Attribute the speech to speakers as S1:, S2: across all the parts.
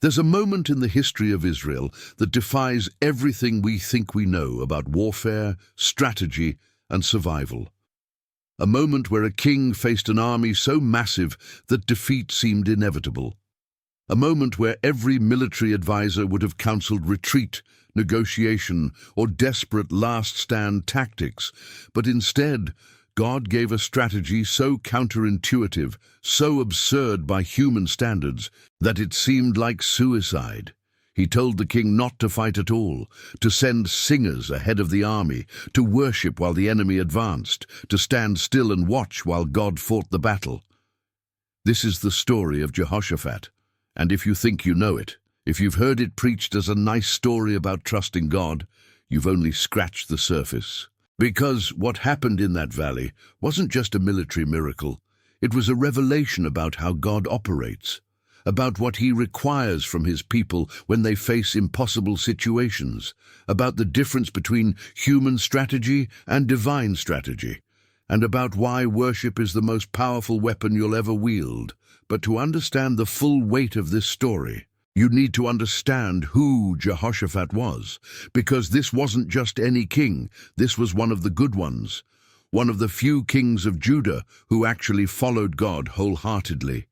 S1: There's a moment in the history of Israel that defies everything we think we know about warfare, strategy, and survival. A moment where a king faced an army so massive that defeat seemed inevitable. A moment where every military advisor would have counseled retreat, negotiation, or desperate last-stand tactics, but instead, God gave a strategy so counterintuitive, so absurd by human standards, that it seemed like suicide. He told the king not to fight at all, to send singers ahead of the army, to worship while the enemy advanced, to stand still and watch while God fought the battle. This is the story of Jehoshaphat, and if you think you know it, if you've heard it preached as a nice story about trusting God, you've only scratched the surface. Because what happened in that valley wasn't just a military miracle, it was a revelation about how God operates, about what He requires from His people when they face impossible situations, about the difference between human strategy and divine strategy, and about why worship is the most powerful weapon you'll ever wield. But to understand the full weight of this story, you need to understand who Jehoshaphat was, because this wasn't just any king, this was one of the good ones, one of the few kings of Judah who actually followed God wholeheartedly.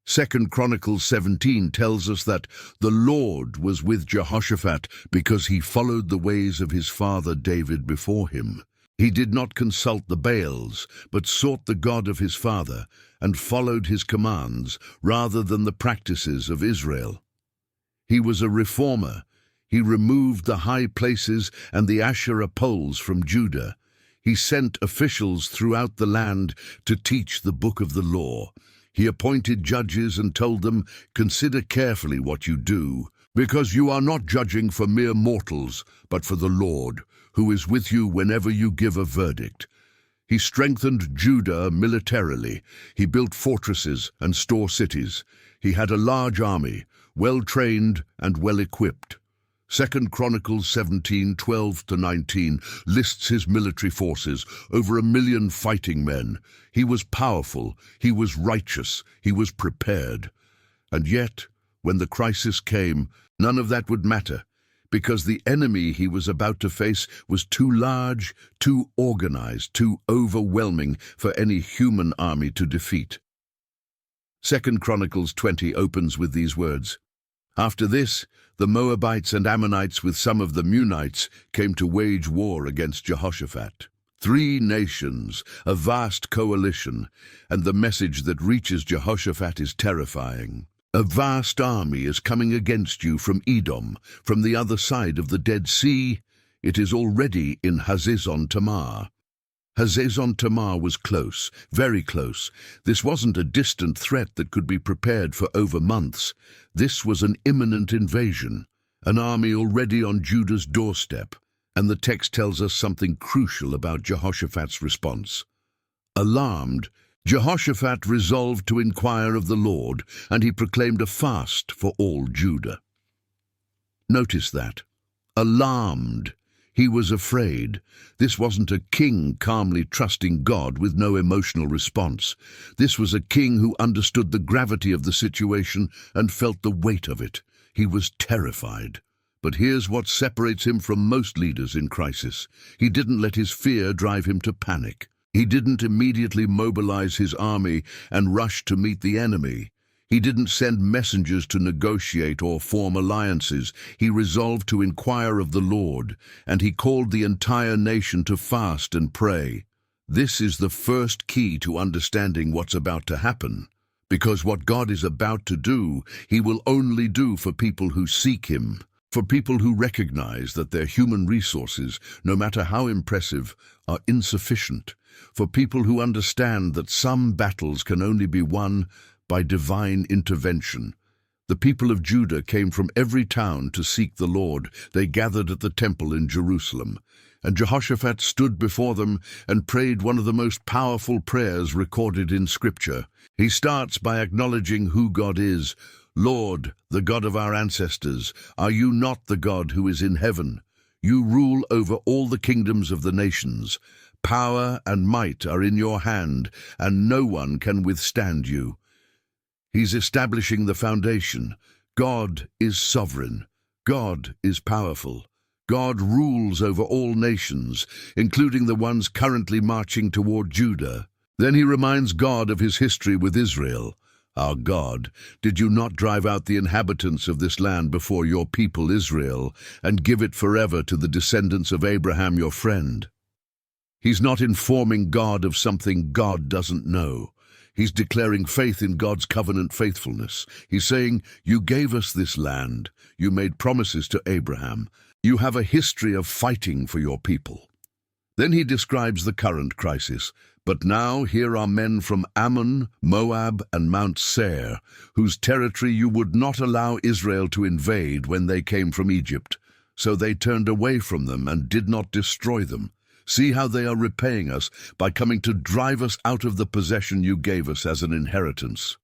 S1: 2 Chronicles 17 tells us that the Lord was with Jehoshaphat because he followed the ways of his father David before him. He did not consult the Baals, but sought the God of his father and followed his commands rather than the practices of Israel. He was a reformer. He removed the high places and the Asherah poles from Judah. He sent officials throughout the land to teach the book of the law. He appointed judges and told them, "Consider carefully what you do, because you are not judging for mere mortals, but for the Lord, who is with you whenever you give a verdict." He strengthened Judah militarily. He built fortresses and store cities. He had a large army, well-trained and well-equipped. 2 Chronicles 17:12-19 lists his military forces, over 1,000,000 fighting men. He was powerful, he was righteous, he was prepared. And yet, when the crisis came, none of that would matter, because the enemy he was about to face was too large, too organized, too overwhelming for any human army to defeat. 2 Chronicles 20 opens with these words, "After this, the Moabites and Ammonites with some of the Meunites came to wage war against Jehoshaphat. 3 nations, a vast coalition, and the message that reaches Jehoshaphat is terrifying. A vast army is coming against you from Edom, from the other side of the Dead Sea. It is already in Hazezon Tamar." Hazezon Tamar was close, very close. This wasn't a distant threat that could be prepared for over months. This was an imminent invasion, an army already on Judah's doorstep. And the text tells us something crucial about Jehoshaphat's response. Alarmed, Jehoshaphat resolved to inquire of the Lord, and he proclaimed a fast for all Judah. Notice that. Alarmed. He was afraid. This wasn't a king calmly trusting God with no emotional response. This was a king who understood the gravity of the situation and felt the weight of it. He was terrified. But here's what separates him from most leaders in crisis. He didn't let his fear drive him to panic. He didn't immediately mobilize his army and rush to meet the enemy. He didn't send messengers to negotiate or form alliances. He resolved to inquire of the Lord, and he called the entire nation to fast and pray. This is the first key to understanding what's about to happen, because what God is about to do, He will only do for people who seek Him, for people who recognize that their human resources, no matter how impressive, are insufficient, for people who understand that some battles can only be won by divine intervention. The people of Judah came from every town to seek the Lord. They gathered at the temple in Jerusalem, and Jehoshaphat stood before them and prayed one of the most powerful prayers recorded in Scripture. He starts by acknowledging who God is. "Lord, the God of our ancestors, are you not the God who is in heaven? You rule over all the kingdoms of the nations. Power and might are in your hand, and no one can withstand you." He's establishing the foundation. God is sovereign. God is powerful. God rules over all nations, including the ones currently marching toward Judah. Then he reminds God of his history with Israel. Our God, did you not drive out the inhabitants of this land before your people Israel, and give it forever to the descendants of Abraham your friend? He's not informing God of something God doesn't know. He's declaring faith in God's covenant faithfulness. He's saying, you gave us this land. You made promises to Abraham. You have a history of fighting for your people. Then he describes the current crisis. But now here are men from Ammon, Moab, and Mount Seir, whose territory you would not allow Israel to invade when they came from Egypt. So they turned away from them and did not destroy them. See how they are repaying us by coming to drive us out of the possession you gave us as an inheritance.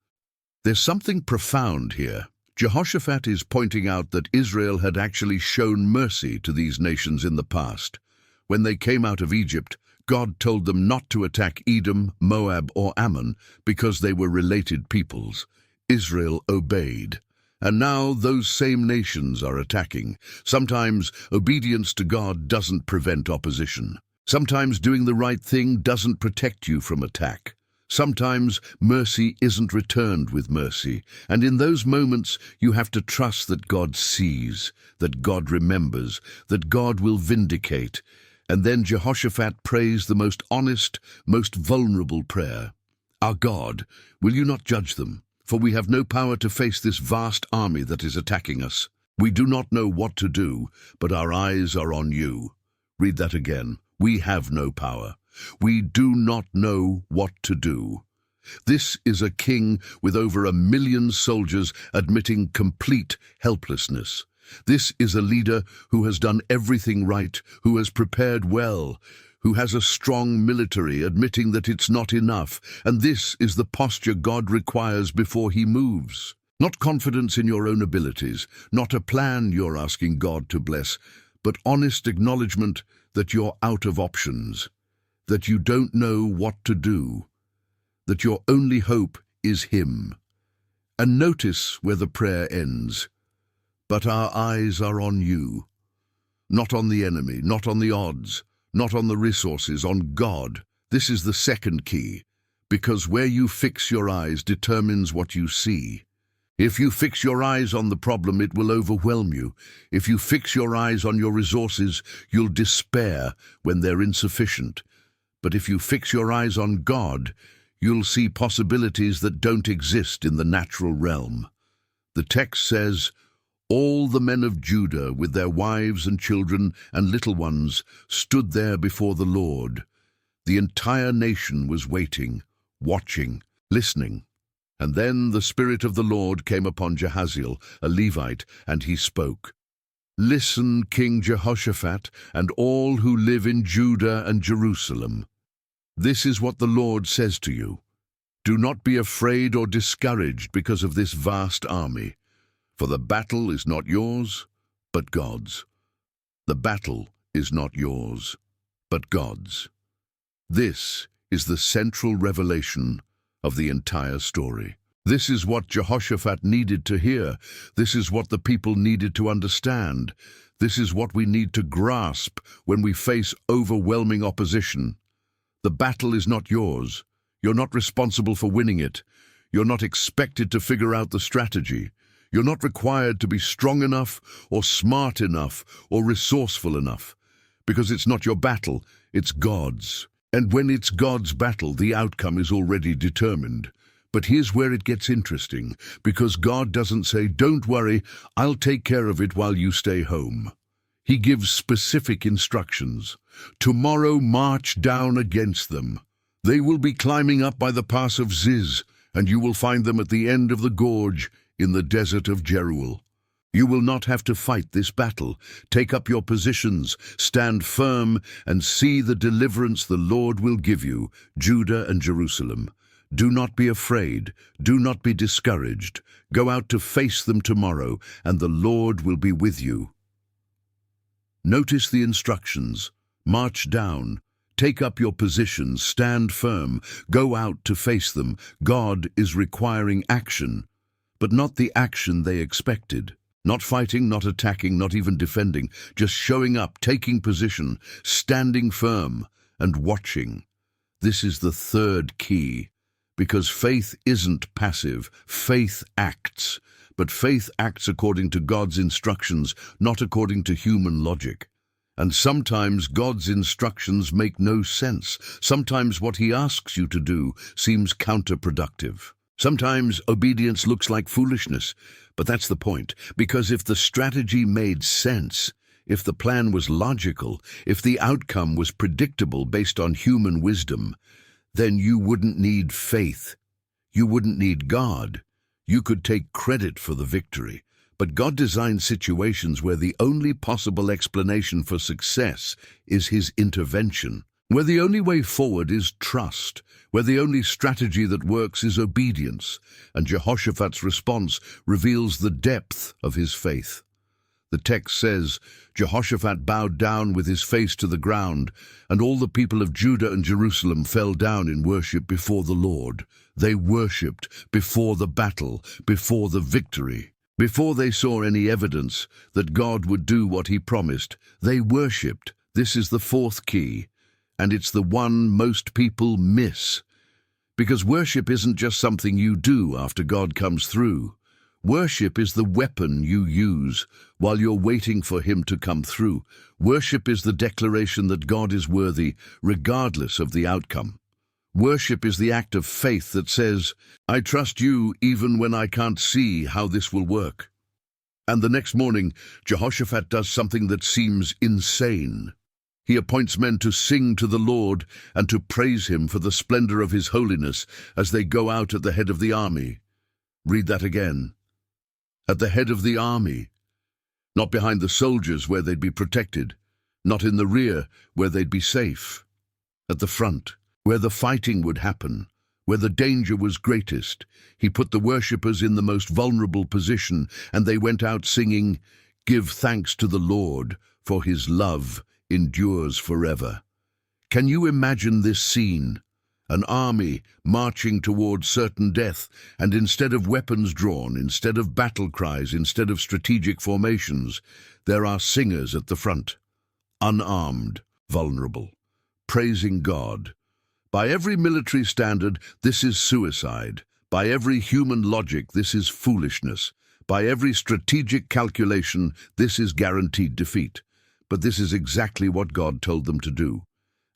S1: There's something profound here. Jehoshaphat is pointing out that Israel had actually shown mercy to these nations in the past. When they came out of Egypt, God told them not to attack Edom, Moab, or Ammon because they were related peoples. Israel obeyed. And now those same nations are attacking. Sometimes obedience to God doesn't prevent opposition. Sometimes doing the right thing doesn't protect you from attack. Sometimes mercy isn't returned with mercy, and in those moments you have to trust that God sees, that God remembers, that God will vindicate. And then Jehoshaphat prays the most honest, most vulnerable prayer. Our God, will you not judge them? For we have no power to face this vast army that is attacking us. We do not know what to do, but our eyes are on you. Read that again. We have no power. We do not know what to do. This is a king with over 1 million soldiers admitting complete helplessness. This is a leader who has done everything right, who has prepared well, who has a strong military admitting that it's not enough, and this is the posture God requires before he moves. Not confidence in your own abilities, not a plan you're asking God to bless, but honest acknowledgement that you're out of options, that you don't know what to do, that your only hope is him. And notice where the prayer ends. But our eyes are on you, not on the enemy, not on the odds, not on the resources, on God. This is the second key, because where you fix your eyes determines what you see. If you fix your eyes on the problem, it will overwhelm you. If you fix your eyes on your resources, you'll despair when they're insufficient. But if you fix your eyes on God, you'll see possibilities that don't exist in the natural realm. The text says, all the men of Judah, with their wives and children and little ones, stood there before the Lord. The entire nation was waiting, watching, listening. And then the Spirit of the Lord came upon Jahaziel, a Levite, and he spoke. Listen, King Jehoshaphat, and all who live in Judah and Jerusalem. This is what the Lord says to you. Do not be afraid or discouraged because of this vast army. For the battle is not yours, but God's. The battle is not yours, but God's. This is the central revelation of the entire story. This is what Jehoshaphat needed to hear. This is what the people needed to understand. This is what we need to grasp when we face overwhelming opposition. The battle is not yours. You're not responsible for winning it. You're not expected to figure out the strategy. You're not required to be strong enough or smart enough or resourceful enough, because it's not your battle, it's God's. And when it's God's battle, the outcome is already determined. But here's where it gets interesting, because God doesn't say, don't worry, I'll take care of it while you stay home. He gives specific instructions. Tomorrow march down against them. They will be climbing up by the pass of Ziz, and you will find them at the end of the gorge in the desert of Jeruel. You will not have to fight this battle. Take up your positions, stand firm, and see the deliverance the Lord will give you, Judah and Jerusalem. Do not be afraid. Do not be discouraged. Go out to face them tomorrow, and the Lord will be with you. Notice the instructions. March down. Take up your positions. Stand firm. Go out to face them. God is requiring action. but not the action they expected. Not fighting, not attacking, not even defending, just showing up, taking position, standing firm, and watching. This is the third key, because faith isn't passive, faith acts, but faith acts according to God's instructions, not according to human logic. And sometimes God's instructions make no sense. Sometimes what He asks you to do seems counterproductive. Sometimes obedience looks like foolishness, but that's the point, because if the strategy made sense, if the plan was logical, if the outcome was predictable based on human wisdom, then you wouldn't need faith. You wouldn't need God. You could take credit for the victory. But God designed situations where the only possible explanation for success is His intervention, where the only way forward is trust, where the only strategy that works is obedience, and Jehoshaphat's response reveals the depth of his faith. The text says, Jehoshaphat bowed down with his face to the ground, and all the people of Judah and Jerusalem fell down in worship before the Lord. They worshipped before the battle, before the victory. Before they saw any evidence that God would do what He promised, they worshipped. This is the fourth key. And it's the one most people miss. Because worship isn't just something you do after God comes through. Worship is the weapon you use while you're waiting for Him to come through. Worship is the declaration that God is worthy, regardless of the outcome. Worship is the act of faith that says, I trust you even when I can't see how this will work. And the next morning, Jehoshaphat does something that seems insane. He appoints men to sing to the Lord and to praise Him for the splendor of His holiness as they go out at the head of the army. Read that again. At the head of the army. Not behind the soldiers where they'd be protected. Not in the rear where they'd be safe. At the front, where the fighting would happen, where the danger was greatest. He put the worshippers in the most vulnerable position, and they went out singing, Give thanks to the Lord, for His love endures forever. Can you imagine this scene? An army marching towards certain death, and instead of weapons drawn, instead of battle cries, instead of strategic formations, there are singers at the front, unarmed, vulnerable, praising God. By every military standard, this is suicide. By every human logic, this is foolishness. By every strategic calculation, this is guaranteed defeat. But this is exactly what God told them to do.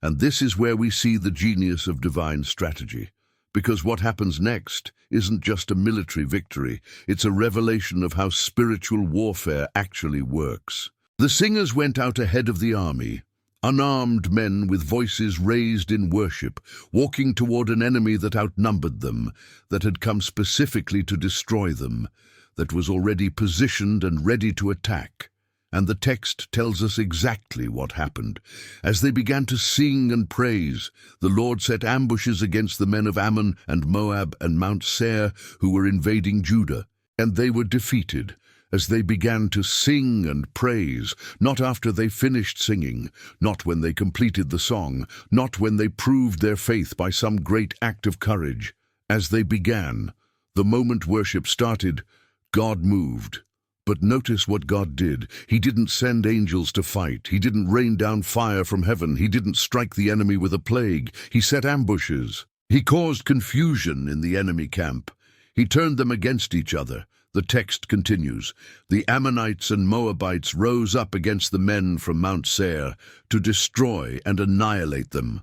S1: And this is where we see the genius of divine strategy. Because what happens next isn't just a military victory, it's a revelation of how spiritual warfare actually works. The singers went out ahead of the army, unarmed men with voices raised in worship, walking toward an enemy that outnumbered them, that had come specifically to destroy them, that was already positioned and ready to attack. And the text tells us exactly what happened. As they began to sing and praise, the Lord set ambushes against the men of Ammon and Moab and Mount Seir who were invading Judah, and they were defeated. As they began to sing and praise, not after they finished singing, not when they completed the song, not when they proved their faith by some great act of courage. As they began, the moment worship started, God moved. But notice what God did. He didn't send angels to fight. He didn't rain down fire from heaven. He didn't strike the enemy with a plague. He set ambushes. He caused confusion in the enemy camp. He turned them against each other. The text continues, The Ammonites and Moabites rose up against the men from Mount Seir to destroy and annihilate them.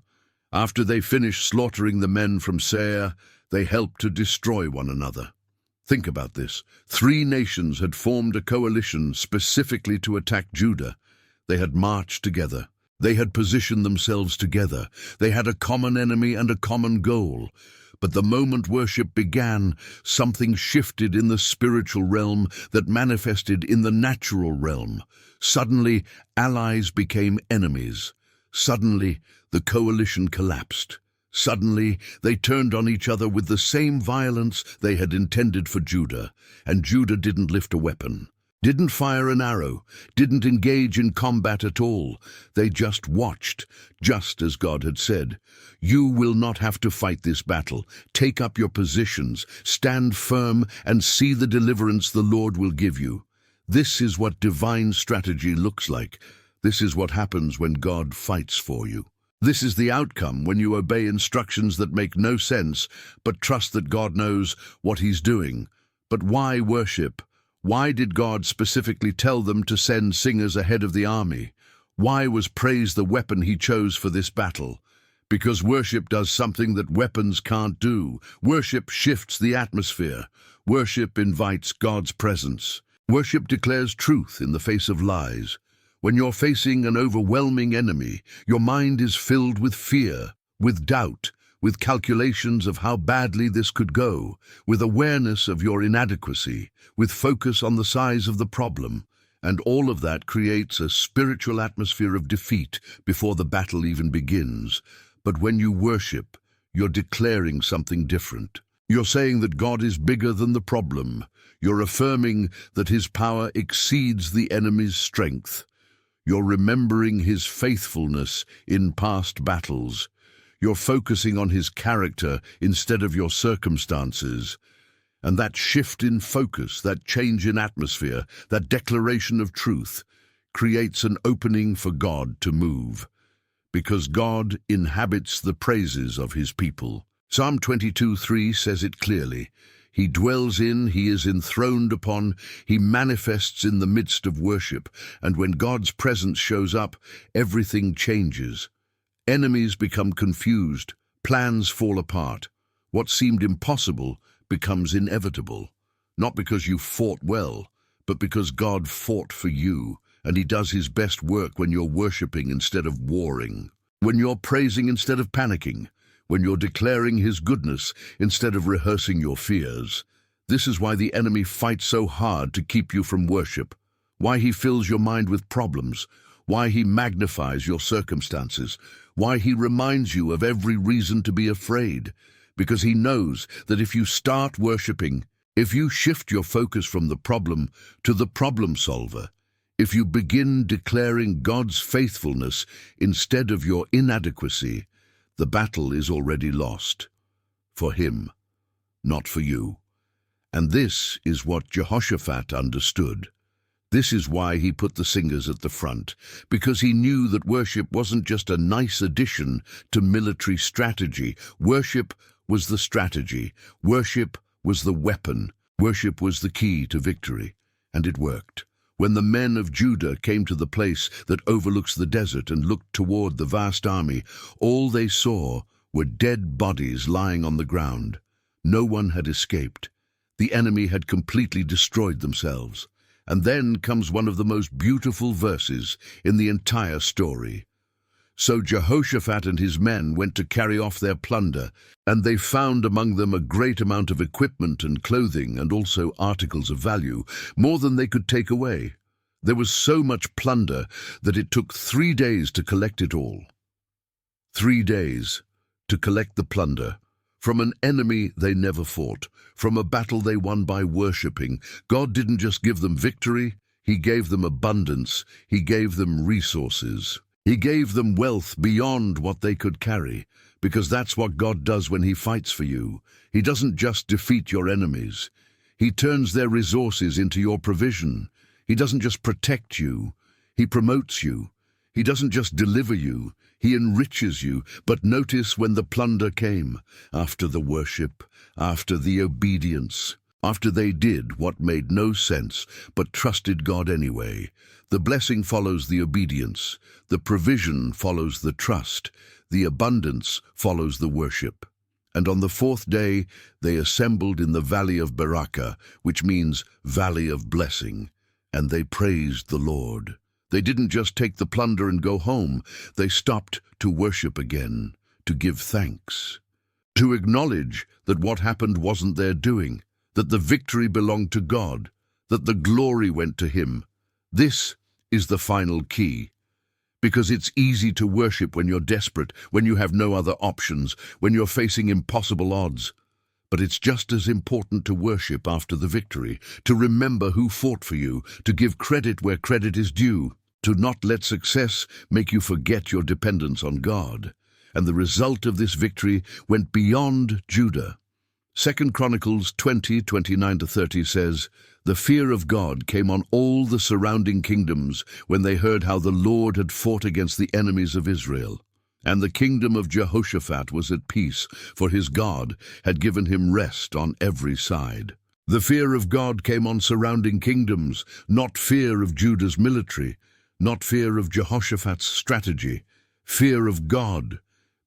S1: After they finished slaughtering the men from Seir, they helped to destroy one another. Think about this. 3 nations had formed a coalition specifically to attack Judah. They had marched together. They had positioned themselves together. They had a common enemy and a common goal. But the moment worship began, something shifted in the spiritual realm that manifested in the natural realm. Suddenly, allies became enemies. Suddenly, the coalition collapsed. Suddenly, they turned on each other with the same violence they had intended for Judah, and Judah didn't lift a weapon. didn't fire an arrow, didn't engage in combat at all. They just watched, just as God had said. You will not have to fight this battle. Take up your positions, stand firm, and see the deliverance the Lord will give you. This is what divine strategy looks like. This is what happens when God fights for you. This is the outcome when you obey instructions that make no sense, but trust that God knows what He's doing. But why worship? Why did God specifically tell them to send singers ahead of the army? Why was praise the weapon He chose for this battle? Because worship does something that weapons can't do. Worship shifts the atmosphere. Worship invites God's presence. Worship declares truth in the face of lies. When you're facing an overwhelming enemy, your mind is filled with fear, with doubt, with calculations of how badly this could go, with awareness of your inadequacy, with focus on the size of the problem. And all of that creates a spiritual atmosphere of defeat before the battle even begins. But when you worship, you're declaring something different. You're saying that God is bigger than the problem. You're affirming that His power exceeds the enemy's strength. You're remembering His faithfulness in past battles. You're focusing on His character instead of your circumstances. And that shift in focus, that change in atmosphere, that declaration of truth, creates an opening for God to move. Because God inhabits the praises of His people. Psalm 22:3 says it clearly. He dwells in, He is enthroned upon, He manifests in the midst of worship, and when God's presence shows up, everything changes. Enemies become confused, plans fall apart. What seemed impossible becomes inevitable, not because you fought well, but because God fought for you, and He does His best work when you're worshiping instead of warring, when you're praising instead of panicking, when you're declaring His goodness instead of rehearsing your fears. This is why the enemy fights so hard to keep you from worship, why he fills your mind with problems, why he magnifies your circumstances, why he reminds you of every reason to be afraid, because he knows that if you start worshiping, if you shift your focus from the problem to the problem solver, if you begin declaring God's faithfulness instead of your inadequacy, the battle is already lost. For him, not for you. And this is what Jehoshaphat understood. This is why he put the singers at the front, because he knew that worship wasn't just a nice addition to military strategy. Worship was the strategy. Worship was the weapon. Worship was the key to victory. And it worked. When the men of Judah came to the place that overlooks the desert and looked toward the vast army, all they saw were dead bodies lying on the ground. No one had escaped. The enemy had completely destroyed themselves. And then comes one of the most beautiful verses in the entire story. So Jehoshaphat and his men went to carry off their plunder, and they found among them a great amount of equipment and clothing and also articles of value, more than they could take away. There was so much plunder that it took 3 days to collect it all. 3 days to collect the plunder from an enemy they never fought, from a battle they won by worshipping. God didn't just give them victory, He gave them abundance, He gave them resources. He gave them wealth beyond what they could carry, because that's what God does when He fights for you. He doesn't just defeat your enemies. He turns their resources into your provision. He doesn't just protect you. He promotes you. He doesn't just deliver you. He enriches you. But notice when the plunder came, after the worship, after the obedience, after they did what made no sense but trusted God anyway. The blessing follows the obedience. The provision follows the trust. The abundance follows the worship. And on the 4th day, they assembled in the valley of Barakah, which means valley of blessing, and they praised the Lord. They didn't just take the plunder and go home. They stopped to worship again, to give thanks, to acknowledge that what happened wasn't their doing, that the victory belonged to God, that the glory went to Him. This is the final key. Because it's easy to worship when you're desperate, when you have no other options, when you're facing impossible odds. But it's just as important to worship after the victory, to remember who fought for you, to give credit where credit is due, to not let success make you forget your dependence on God. And the result of this victory went beyond Judah. 2 Chronicles 20:29-30 says, "The fear of God came on all the surrounding kingdoms when they heard how the Lord had fought against the enemies of Israel. And the kingdom of Jehoshaphat was at peace, for his God had given him rest on every side." The fear of God came on surrounding kingdoms, not fear of Judah's military, not fear of Jehoshaphat's strategy, fear of God,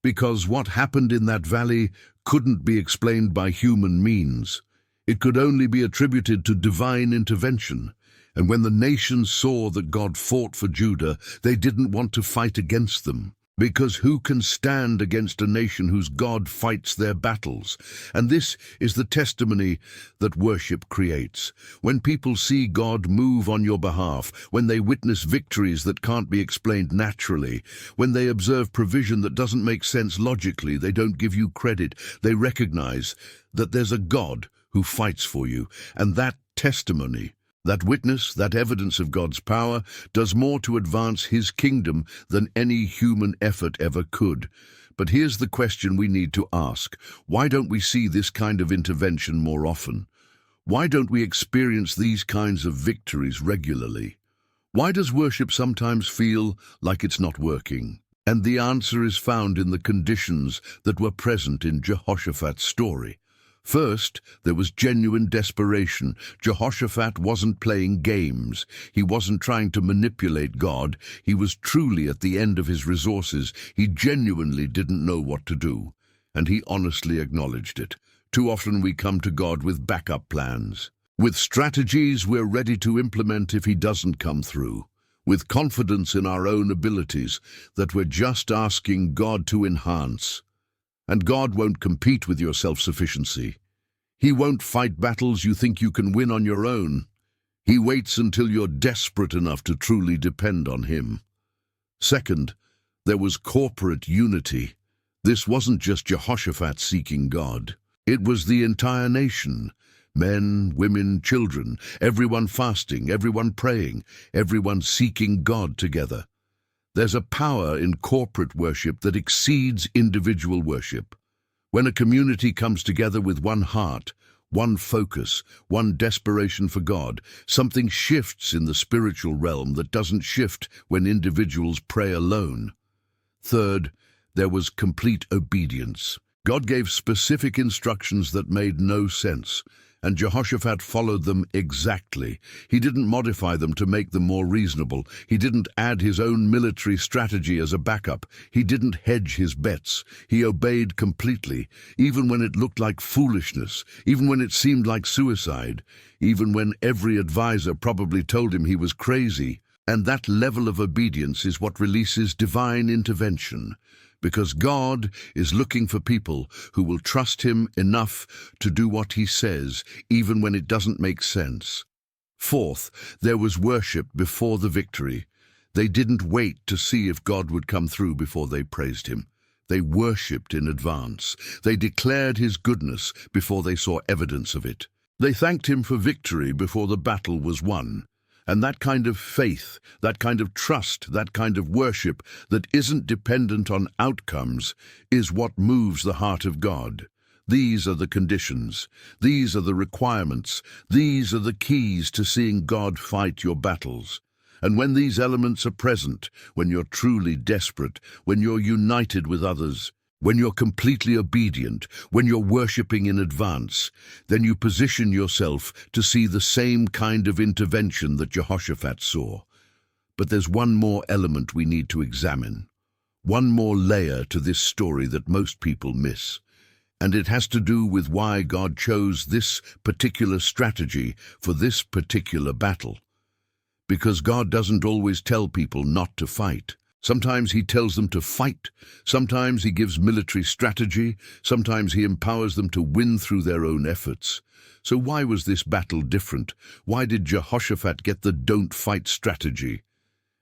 S1: because what happened in that valley couldn't be explained by human means. It could only be attributed to divine intervention. And when the nations saw that God fought for Judah, they didn't want to fight against them. Because who can stand against a nation whose God fights their battles? And this is the testimony that worship creates. When people see God move on your behalf, when they witness victories that can't be explained naturally, when they observe provision that doesn't make sense logically, they don't give you credit. They recognize that there's a God who fights for you. And that testimony, that witness, that evidence of God's power, does more to advance his kingdom than any human effort ever could. But here's the question we need to ask. Why don't we see this kind of intervention more often? Why don't we experience these kinds of victories regularly? Why does worship sometimes feel like it's not working? And the answer is found in the conditions that were present in Jehoshaphat's story. First, there was genuine desperation. Jehoshaphat wasn't playing games. He wasn't trying to manipulate God. He was truly at the end of his resources. He genuinely didn't know what to do, and he honestly acknowledged it. Too often we come to God with backup plans, with strategies we're ready to implement if he doesn't come through, with confidence in our own abilities that we're just asking God to enhance. And God won't compete with your self-sufficiency. He won't fight battles you think you can win on your own. He waits until you're desperate enough to truly depend on him. Second, there was corporate unity. This wasn't just Jehoshaphat seeking God. It was the entire nation. Men, women, children, everyone fasting, everyone praying, everyone seeking God together. There's a power in corporate worship that exceeds individual worship. When a community comes together with one heart, one focus, one desperation for God, something shifts in the spiritual realm that doesn't shift when individuals pray alone. Third, there was complete obedience. God gave specific instructions that made no sense, and Jehoshaphat followed them exactly. He didn't modify them to make them more reasonable. He didn't add his own military strategy as a backup. He didn't hedge his bets. He obeyed completely, even when it looked like foolishness, even when it seemed like suicide, even when every advisor probably told him he was crazy. And that level of obedience is what releases divine intervention, because God is looking for people who will trust him enough to do what he says, even when it doesn't make sense. Fourth, there was worship before the victory. They didn't wait to see if God would come through before they praised him. They worshipped in advance. They declared his goodness before they saw evidence of it. They thanked him for victory before the battle was won. And that kind of faith, that kind of trust, that kind of worship that isn't dependent on outcomes is what moves the heart of God. These are the conditions. These are the requirements. These are the keys to seeing God fight your battles. And when these elements are present, when you're truly desperate, when you're united with others, when you're completely obedient, when you're worshipping in advance, then you position yourself to see the same kind of intervention that Jehoshaphat saw. But there's one more element we need to examine, one more layer to this story that most people miss. And it has to do with why God chose this particular strategy for this particular battle. Because God doesn't always tell people not to fight. Sometimes he tells them to fight, sometimes he gives military strategy, sometimes he empowers them to win through their own efforts. So why was this battle different? Why did Jehoshaphat get the don't fight strategy?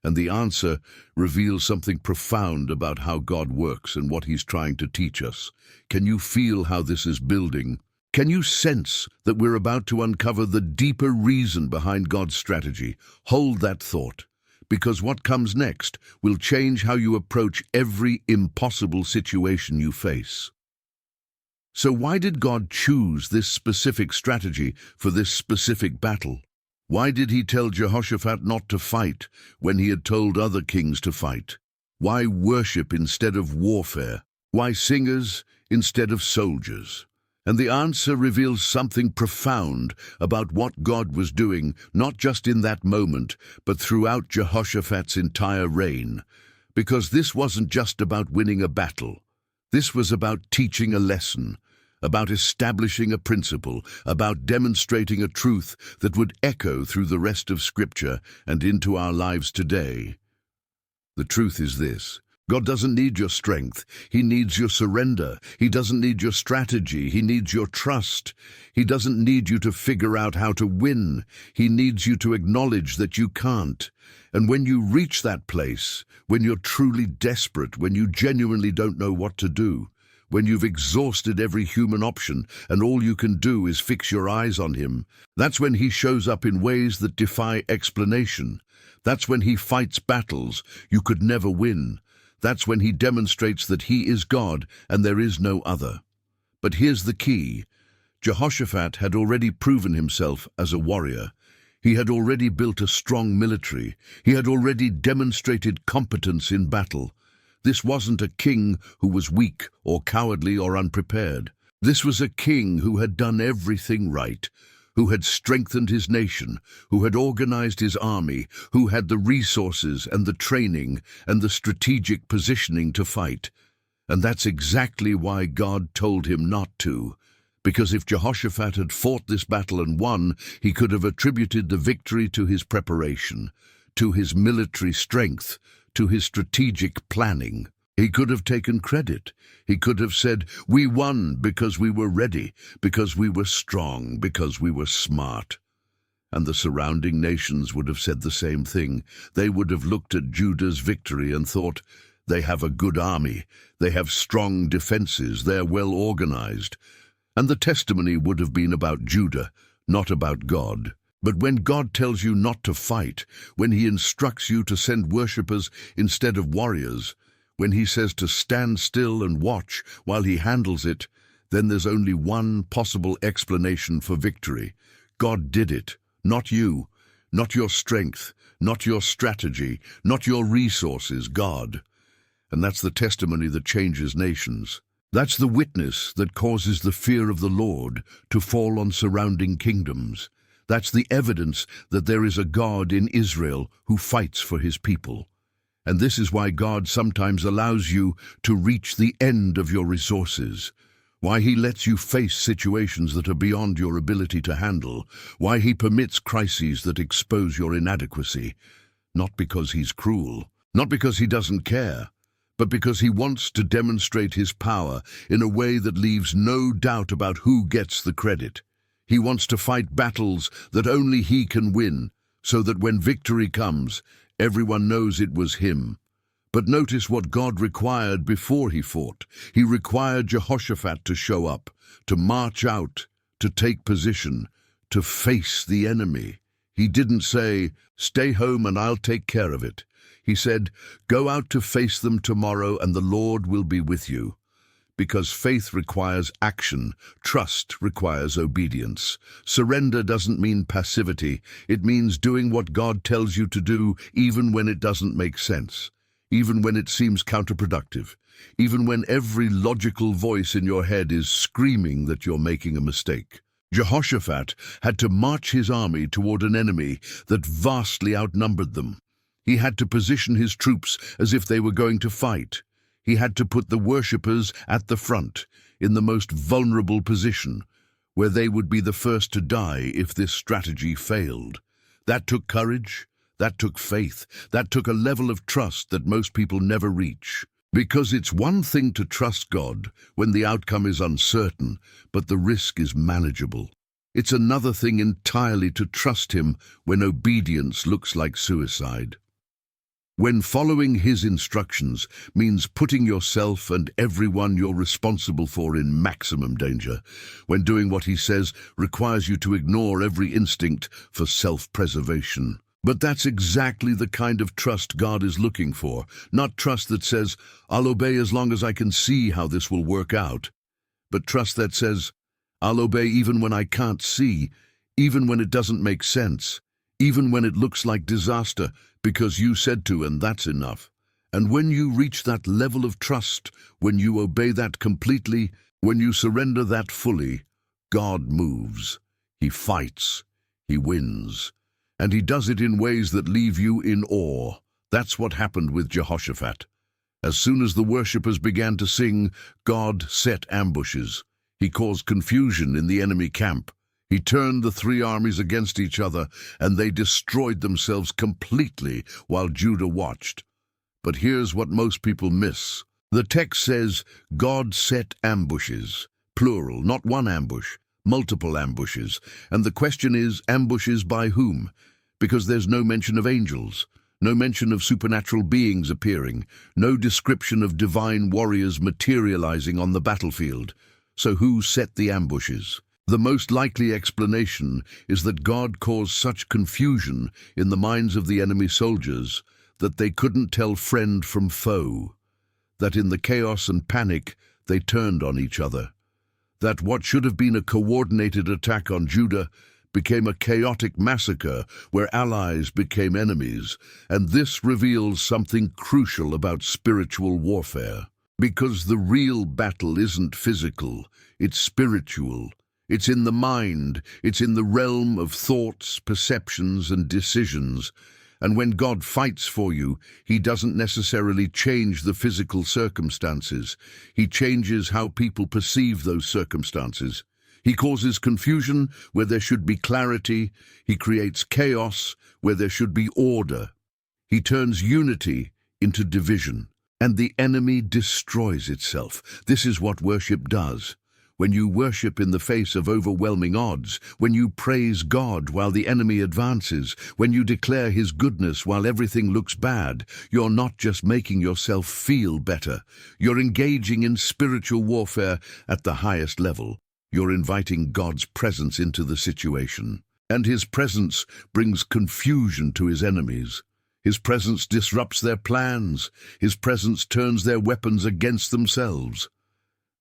S1: And the answer reveals something profound about how God works and what he's trying to teach us. Can you feel how this is building? Can you sense that we're about to uncover the deeper reason behind God's strategy? Hold that thought, because what comes next will change how you approach every impossible situation you face. So why did God choose this specific strategy for this specific battle? Why did he tell Jehoshaphat not to fight when he had told other kings to fight? Why worship instead of warfare? Why singers instead of soldiers? And the answer reveals something profound about what God was doing, not just in that moment, but throughout Jehoshaphat's entire reign. Because this wasn't just about winning a battle. This was about teaching a lesson, about establishing a principle, about demonstrating a truth that would echo through the rest of Scripture and into our lives today. The truth is this: God doesn't need your strength. He needs your surrender. He doesn't need your strategy. He needs your trust. He doesn't need you to figure out how to win. He needs you to acknowledge that you can't. And when you reach that place, when you're truly desperate, when you genuinely don't know what to do, when you've exhausted every human option and all you can do is fix your eyes on him, that's when he shows up in ways that defy explanation. That's when he fights battles you could never win. That's when he demonstrates that he is God and there is no other. But here's the key. Jehoshaphat had already proven himself as a warrior. He had already built a strong military. He had already demonstrated competence in battle. This wasn't a king who was weak or cowardly or unprepared. This was a king who had done everything right, who had strengthened his nation, who had organized his army, who had the resources and the training and the strategic positioning to fight. And that's exactly why God told him not to. Because if Jehoshaphat had fought this battle and won, he could have attributed the victory to his preparation, to his military strength, to his strategic planning. He could have taken credit. He could have said, "We won because we were ready, because we were strong, because we were smart." And the surrounding nations would have said the same thing. They would have looked at Judah's victory and thought, "They have a good army. They have strong defenses. They're well organized." And the testimony would have been about Judah, not about God. But when God tells you not to fight, when he instructs you to send worshippers instead of warriors, when he says to stand still and watch while he handles it, then there's only one possible explanation for victory. God did it, not you, not your strength, not your strategy, not your resources, God. And that's the testimony that changes nations. That's the witness that causes the fear of the Lord to fall on surrounding kingdoms. That's the evidence that there is a God in Israel who fights for his people. And this is why God sometimes allows you to reach the end of your resources, why he lets you face situations that are beyond your ability to handle, why he permits crises that expose your inadequacy. Not because he's cruel, not because he doesn't care, but because he wants to demonstrate his power in a way that leaves no doubt about who gets the credit. He wants to fight battles that only he can win, so that when victory comes, everyone knows it was him. But notice what God required before he fought. He required Jehoshaphat to show up, to march out, to take position, to face the enemy. He didn't say, "Stay home and I'll take care of it." He said, "Go out to face them tomorrow and the Lord will be with you." Because faith requires action, trust requires obedience. Surrender doesn't mean passivity. It means doing what God tells you to do, even when it doesn't make sense, even when it seems counterproductive, even when every logical voice in your head is screaming that you're making a mistake. Jehoshaphat had to march his army toward an enemy that vastly outnumbered them. He had to position his troops as if they were going to fight. He had to put the worshippers at the front, in the most vulnerable position, where they would be the first to die if this strategy failed. That took courage, that took faith, that took a level of trust that most people never reach. Because it's one thing to trust God when the outcome is uncertain, but the risk is manageable. It's another thing entirely to trust him when obedience looks like suicide. When following his instructions means putting yourself and everyone you're responsible for in maximum danger, when doing what he says requires you to ignore every instinct for self-preservation. But that's exactly the kind of trust God is looking for, not trust that says, I'll obey as long as I can see how this will work out, but trust that says, I'll obey even when I can't see, even when it doesn't make sense, even when it looks like disaster, because you said to, and that's enough. And when you reach that level of trust, when you obey that completely, when you surrender that fully, God moves. He fights. He wins. And he does it in ways that leave you in awe. That's what happened with Jehoshaphat. As soon as the worshippers began to sing, God set ambushes. He caused confusion in the enemy camp. He turned the three armies against each other, and they destroyed themselves completely while Judah watched. But here's what most people miss. The text says, God set ambushes. Plural, not one ambush, multiple ambushes. And the question is, ambushes by whom? Because there's no mention of angels, no mention of supernatural beings appearing, no description of divine warriors materializing on the battlefield. So who set the ambushes? The most likely explanation is that God caused such confusion in the minds of the enemy soldiers that they couldn't tell friend from foe, that in the chaos and panic they turned on each other, that what should have been a coordinated attack on Judah became a chaotic massacre where allies became enemies, and this reveals something crucial about spiritual warfare. Because the real battle isn't physical, it's spiritual. It's in the mind, it's in the realm of thoughts, perceptions, and decisions. And when God fights for you, he doesn't necessarily change the physical circumstances. He changes how people perceive those circumstances. He causes confusion where there should be clarity. He creates chaos where there should be order. He turns unity into division, and the enemy destroys itself. This is what worship does. When you worship in the face of overwhelming odds, when you praise God while the enemy advances, when you declare his goodness while everything looks bad, you're not just making yourself feel better. You're engaging in spiritual warfare at the highest level. You're inviting God's presence into the situation. And his presence brings confusion to his enemies. His presence disrupts their plans. His presence turns their weapons against themselves.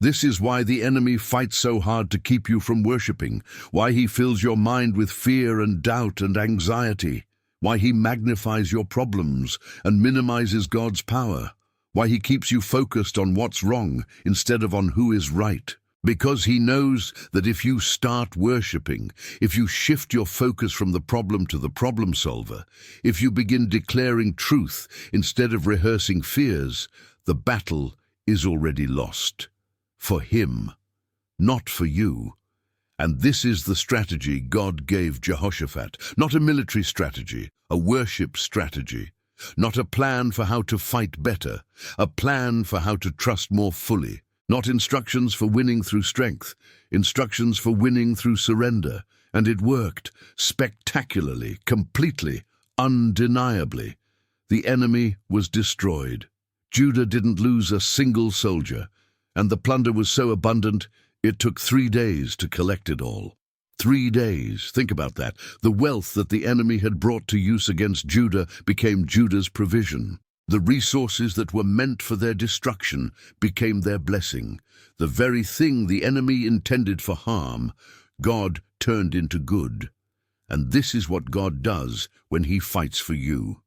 S1: This is why the enemy fights so hard to keep you from worshiping, why he fills your mind with fear and doubt and anxiety, why he magnifies your problems and minimizes God's power, why he keeps you focused on what's wrong instead of on who is right. Because he knows that if you start worshiping, if you shift your focus from the problem to the problem solver, if you begin declaring truth instead of rehearsing fears, the battle is already lost. For him, not for you. And this is the strategy God gave Jehoshaphat. Not a military strategy, a worship strategy. Not a plan for how to fight better, a plan for how to trust more fully. Not instructions for winning through strength, instructions for winning through surrender. And it worked spectacularly, completely, undeniably. The enemy was destroyed. Judah didn't lose a single soldier, and the plunder was so abundant, it took 3 days to collect it all. 3 days, think about that. The wealth that the enemy had brought to use against Judah became Judah's provision. The resources that were meant for their destruction became their blessing. The very thing the enemy intended for harm, God turned into good. And this is what God does when he fights for you.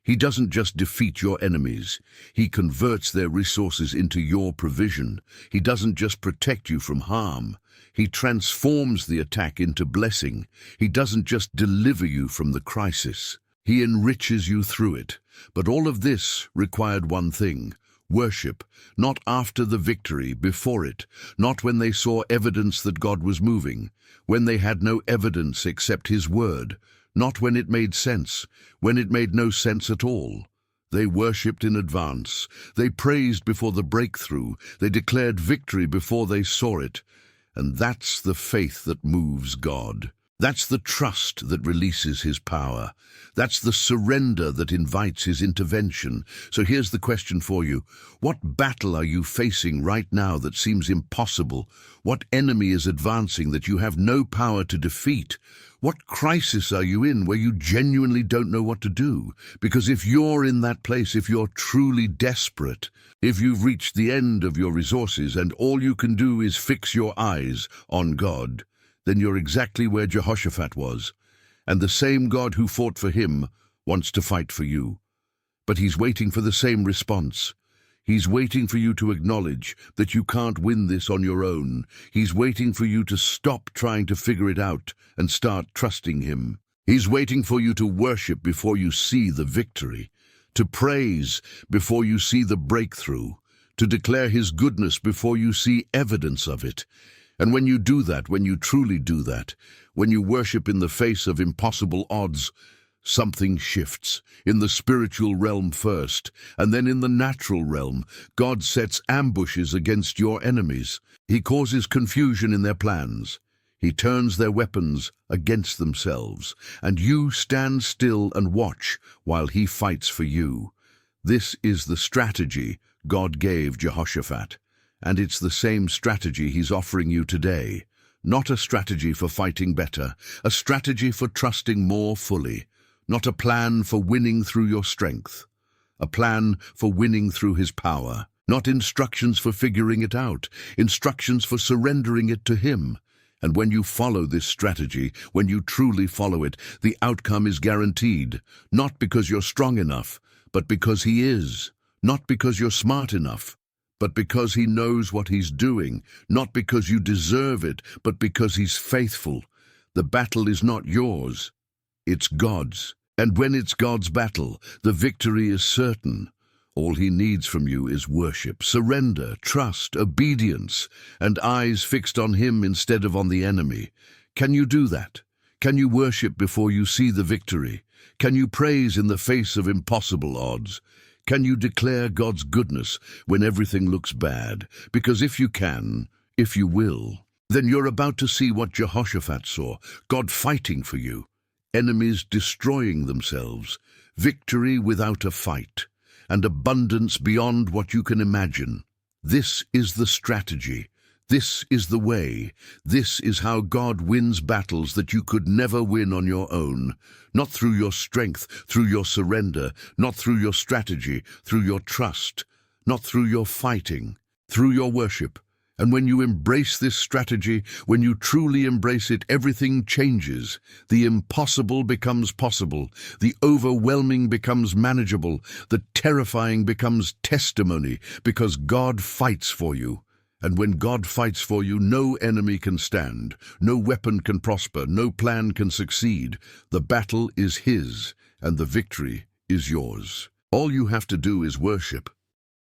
S1: He doesn't just defeat your enemies. He converts their resources into your provision. He doesn't just protect you from harm. He transforms the attack into blessing. He doesn't just deliver you from the crisis. He enriches you through it. But all of this required one thing: worship, not after the victory, before it, not when they saw evidence that God was moving, when they had no evidence except his word, not when it made sense, when it made no sense at all. They worshipped in advance. They praised before the breakthrough. They declared victory before they saw it. And that's the faith that moves God. That's the trust that releases his power. That's the surrender that invites his intervention. So here's the question for you. What battle are you facing right now that seems impossible? What enemy is advancing that you have no power to defeat? What crisis are you in where you genuinely don't know what to do? Because if you're in that place, if you're truly desperate, if you've reached the end of your resources and all you can do is fix your eyes on God, then you're exactly where Jehoshaphat was. And the same God who fought for him wants to fight for you. But he's waiting for the same response. He's waiting for you to acknowledge that you can't win this on your own. He's waiting for you to stop trying to figure it out and start trusting him. He's waiting for you to worship before you see the victory, to praise before you see the breakthrough, to declare his goodness before you see evidence of it. And when you do that, when you truly do that, when you worship in the face of impossible odds, something shifts. In the spiritual realm first, and then in the natural realm, God sets ambushes against your enemies. He causes confusion in their plans. He turns their weapons against themselves, and you stand still and watch while he fights for you. This is the strategy God gave Jehoshaphat. And it's the same strategy he's offering you today. Not a strategy for fighting better, a strategy for trusting more fully. Not a plan for winning through your strength, a plan for winning through his power. Not instructions for figuring it out, instructions for surrendering it to him. And when you follow this strategy, when you truly follow it, the outcome is guaranteed. Not because you're strong enough, but because he is. Not because you're smart enough, but because he knows what he's doing. Not because you deserve it, but because he's faithful. The battle is not yours, it's God's. And when it's God's battle, the victory is certain. All he needs from you is worship, surrender, trust, obedience, and eyes fixed on him instead of on the enemy. Can you do that? Can you worship before you see the victory? Can you praise in the face of impossible odds? Can you declare God's goodness when everything looks bad? Because if you can, if you will, then you're about to see what Jehoshaphat saw, God fighting for you, enemies destroying themselves, victory without a fight, and abundance beyond what you can imagine. This is the strategy. This is the way. This is how God wins battles that you could never win on your own. Not through your strength, through your surrender, not through your strategy, through your trust, not through your fighting, through your worship. And when you embrace this strategy, when you truly embrace it, everything changes. The impossible becomes possible. The overwhelming becomes manageable. The terrifying becomes testimony, because God fights for you. And when God fights for you, no enemy can stand, no weapon can prosper, no plan can succeed. The battle is his, and the victory is yours. All you have to do is worship.